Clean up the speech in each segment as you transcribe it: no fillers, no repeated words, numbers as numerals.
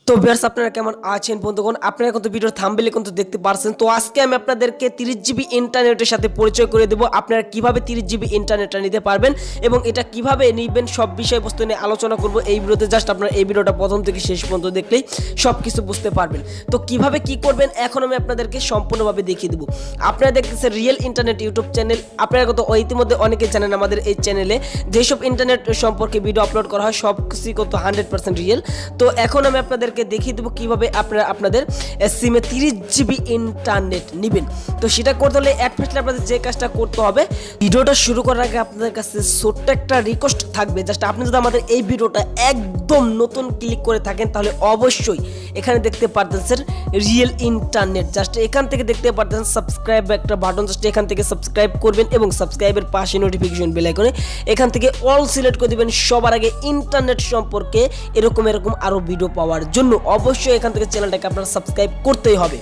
তো ভিউয়ার্স আপনারা কেমন আছেন বন্ধুগণ, আপনারা কিন্তু ভিডিওর থাম্বনেলে কিন্তু দেখতে পারছেন। তো আজকে আমি আপনাদেরকে 30 জিবি ইন্টারনেটের সাথে পরিচয় করে দেব। আপনারা কিভাবে 30 জিবি ইন্টারনেটটা নিতে পারবেন এবং এটা কিভাবে নেবেন সব বিষয়বস্তু নিয়ে আলোচনা করব এই ভিডিওতে। জাস্ট আপনারা এই ভিডিওটা প্রথম থেকে শেষ পর্যন্ত দেখলেই সব কিছু বুঝতে পারবেন। তো কিভাবে কি করবেন এখন আমি আপনাদেরকে সম্পূর্ণভাবে দেখিয়ে দেব। আপনারা দেখতেছেন রিয়েল ইন্টারনেট ইউটিউব চ্যানেল। আপনারা কত ইতিমধ্যে অনেকে জানেন আমাদের এই চ্যানেলে যেসব ইন্টারনেট সম্পর্কে ভিডিও আপলোড করা হয় সব কিছু কত 100% রিয়েল। তো এখন আমি আপনাদেরকে দেখিয়ে দেবো কিভাবে আপনারা আপনাদের সিমে 30 জিবি ইন্টারনেট নেবেন। তো সেটা করতে হলে অ্যাট ফার্স্ট আপনাদের যে কাজটা করতে হবে, ভিডিওটা শুরু করার আগে আপনাদের কাছে ছোট্ট একটা রিকোয়েস্ট থাকবে। জাস্ট আপনি যদি আমাদের এই ভিডিওটা একদম নতুন ক্লিক করে থাকেন তাহলে অবশ্যই এখানে দেখতে পারতেছেন রিয়েল ইন্টারনেট, জাস্ট এখান থেকে দেখতে পারতেছেন সাবস্ক্রাইব একটা বাটন, জাস্ট এখান থেকে সাবস্ক্রাইব করবেন এবং সাবস্ক্রাইবের পাশে নোটিফিকেশন বেল আইকনে এখান থেকে অল সিলেক্ট করে দিবেন সবার আগে ইন্টারনেট সম্পর্কে এরকম আরও ভিডিও পাওয়ার জন্য। অবশ্যই এখান থেকে চ্যানেলটাকে আপনারা সাবস্ক্রাইব করতেই হবে।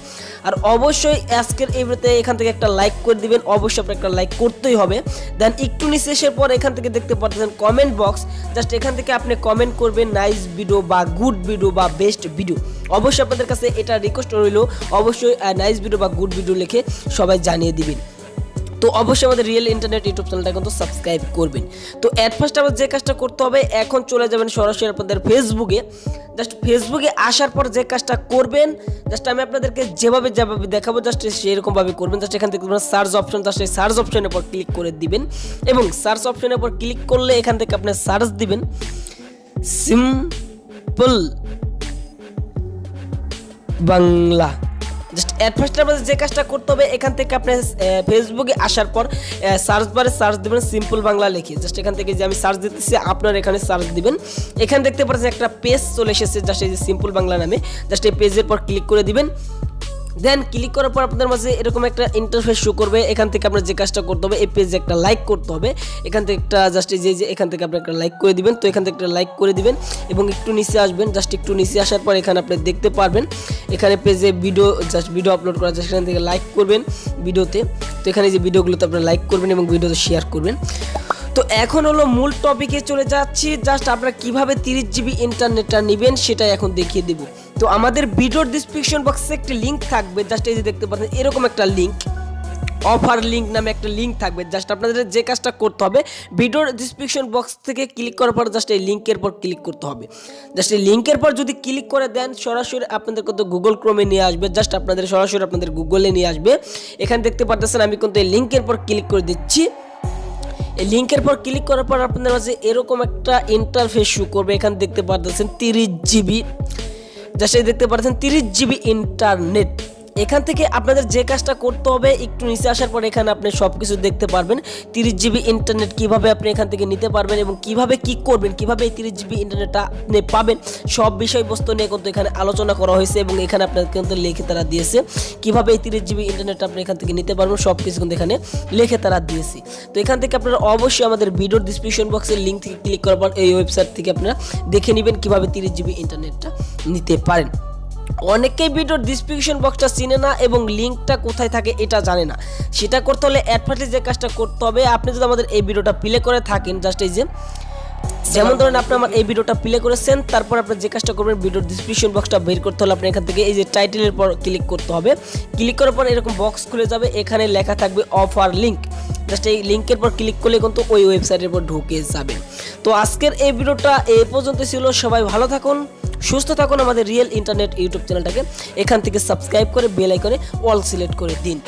আর অবশ্যই আজকের এই ভিডিওতে এখান থেকে একটা লাইক করে দিবেন, অবশ্যই আপনার একটা লাইক করতেই হবে। দেন একটু নিচে আসার পর এখান থেকে দেখতে পাচ্ছেন কমেন্ট বক্স, জাস্ট এখান থেকে আপনি কমেন্ট করবেন নাইস ভিডিও বা গুড ভিডিও বা বেস্ট ভিডিও। অবশ্যই আপনাদের কাছে এটা রিকোয়েস্ট রইল, অবশ্যই নাইস ভিডিও বা গুড ভিডিও লিখে সবাই জানিয়ে দিবেন। তো অবশ্যই আমাদের রিয়েল ইন্টারনেট ইউটিউব চ্যানেলটা কিন্তু সাবস্ক্রাইব করবেন। তো অ্যাট ফার্স্ট আবার যে কাজটা করতে হবে, এখন চলে যাবেন সরাসরি আপনাদের ফেসবুকে। জাস্ট ফেসবুকে আসার পর যে কাজটা করবেন, জাস্ট আমি আপনাদেরকে যেভাবে দেখাবো জাস্ট সেরকমভাবে করবেন। জাস্ট এখান থেকে সার্চ অপশন, জাস্ট এই সার্চ অপশনের পর ক্লিক করে দিবেন এবং সার্চ অপশনের পর ক্লিক করলে এখান থেকে আপনি সার্চ দিবেন simple Bangla. Just at first আপনাদের যে কাজটা করতে হবে, এখান থেকে আপনি ফেসবুকে আসার পর সার্চ বারে সার্চ দেবেন সিম্পল বাংলা লিখে। জাস্ট এখান থেকে যে আমি সার্চ দিতেছি আপনারা এখানে সার্চ দিবেন। এখানে দেখতে পাচ্ছেন একটা পেজ চলে এসেছে জাস্ট এই যে সিম্পল বাংলা নামে। জাস্ট এই পেজের পর ক্লিক করে দিবেন। দেন ক্লিক করার পর আপনাদের মাঝে এরকম একটা ইন্টারফেস শো করবে। এখান থেকে আপনার যে কাজটা করতে হবে, এই পেজে একটা লাইক করতে হবে। এখান থেকে একটা জাস্ট এই যে এখান থেকে আপনি একটা লাইক করে দিবেন। তো এখান থেকে একটা লাইক করে দিবেন এবং একটু নিচে আসবেন। জাস্ট একটু নিচে আসার পর এখানে আপনি দেখতে পারবেন এখানে পেজে ভিডিও, জাস্ট ভিডিও আপলোড করা, জাস্ট এখান থেকে লাইক করবেন ভিডিওতে। তো এখানে যে ভিডিওগুলোতে আপনি লাইক করবেন এবং ভিডিওতে শেয়ার করবেন। তো এখন হলো মূল টপিকে চলে যাচ্ছি। জাস্ট আপনারা কিভাবে 30 জিবি ইন্টারনেটটা নেবেন সেটাই এখন দেখিয়ে দেব। তো আমাদের ভিডিওর ডিসক্রিপশন বক্সে একটি লিঙ্ক থাকবে, জাস্ট এই যে দেখতে পাচ্ছেন এরকম একটা লিঙ্ক, অফার লিঙ্ক নামে একটা লিঙ্ক থাকবে। জাস্ট আপনাদের যে কাজটা করতে হবে, ভিডিওর ডিসক্রিপশন বক্স থেকে ক্লিক করার পর জাস্ট এই লিঙ্কের পর ক্লিক করতে হবে। জাস্ট এই লিঙ্কের পর যদি ক্লিক করে দেন সরাসরি আপনাদের কিন্তু গুগল ক্রোমে নিয়ে আসবে। জাস্ট আপনাদের সরাসরি আপনাদের গুগলে নিয়ে আসবে। এখানে দেখতে পাচ্ছেন আমি কিন্তু এই লিঙ্কের পর ক্লিক করে দিচ্ছি। এই লিঙ্কের পর ক্লিক করার পর আপনাদের মাঝে এরকম একটা ইন্টারফেস শো করবে। এখানে দেখতে পাচ্ছেন 30 জিবি, জাস্ট দেখতে পাচ্ছেন 30 জিবি ইন্টারনেট। এখান থেকে আপনাদের যে কাজটা করতে হবে, একটু নিচে আসার পর এখানে আপনি সব কিছু দেখতে পারবেন 30 জিবি ইন্টারনেট কিভাবে আপনি এখান থেকে নিতে পারবেন এবং কিভাবে কি করবেন, কিভাবে এই 30 জিবি ইন্টারনেটটা আপনি পাবেন সব বিষয়বস্তু নিয়ে কিন্তু এখানে আলোচনা করা হয়েছে এবং এখানে আপনাদের কিন্তু লিখে তারা দিয়েছে কিভাবে এই 30 জিবি ইন্টারনেটটা আপনি এখান থেকে নিতে পারবেন, সব কিছু কিন্তু এখানে লিখে তারা দিয়েছে। তো এখান থেকে আপনারা অবশ্যই আমাদের ভিডিওর ডিসক্রিপশন বক্সের লিঙ্ক থেকে ক্লিক করার পর এই ওয়েবসাইট থেকে আপনারা দেখে নেবেন কিভাবে 30 জিবি ইন্টারনেটটা নিতে পারেন। অনেকেই ভিডিওর ডিসক্রিপশন বক্সটা চিনে না এবং লিঙ্কটা কোথায় থাকে এটা জানে না। সেটা করতে হলে অ্যাট ফার্স্টে যে কাজটা করতে হবে, আপনি যদি আমাদের এই ভিডিওটা প্লে করে থাকেন, জাস্ট এই যে যেমন ধরেন আপনি আমার এই ভিডিওটা প্লে করেছেন, তারপর আপনি যে কাজটা করবেন ভিডিওর ডিসক্রিপশন বক্সটা বের করতে হলে আপনি এখান থেকে এই যে টাইটেলের পর ক্লিক করতে হবে। ক্লিক করার পর এরকম বক্স খুলে যাবে, এখানে লেখা থাকবে অফার লিঙ্ক। জাস্ট এই লিঙ্কের পর ক্লিক করলে কিন্তু ওই ওয়েবসাইটের পর ঢুকে যাবেন। তো আজকের এই ভিডিওটা এই পর্যন্ত ছিল। সবাই ভালো থাকুন, সুস্থ থাকুন। আমাদের রিয়েল ইন্টারনেট ইউটিউব চ্যানেলটাকে এখান থেকে সাবস্ক্রাইব করে বেল আইকনে অল সিলেক্ট করে দিন।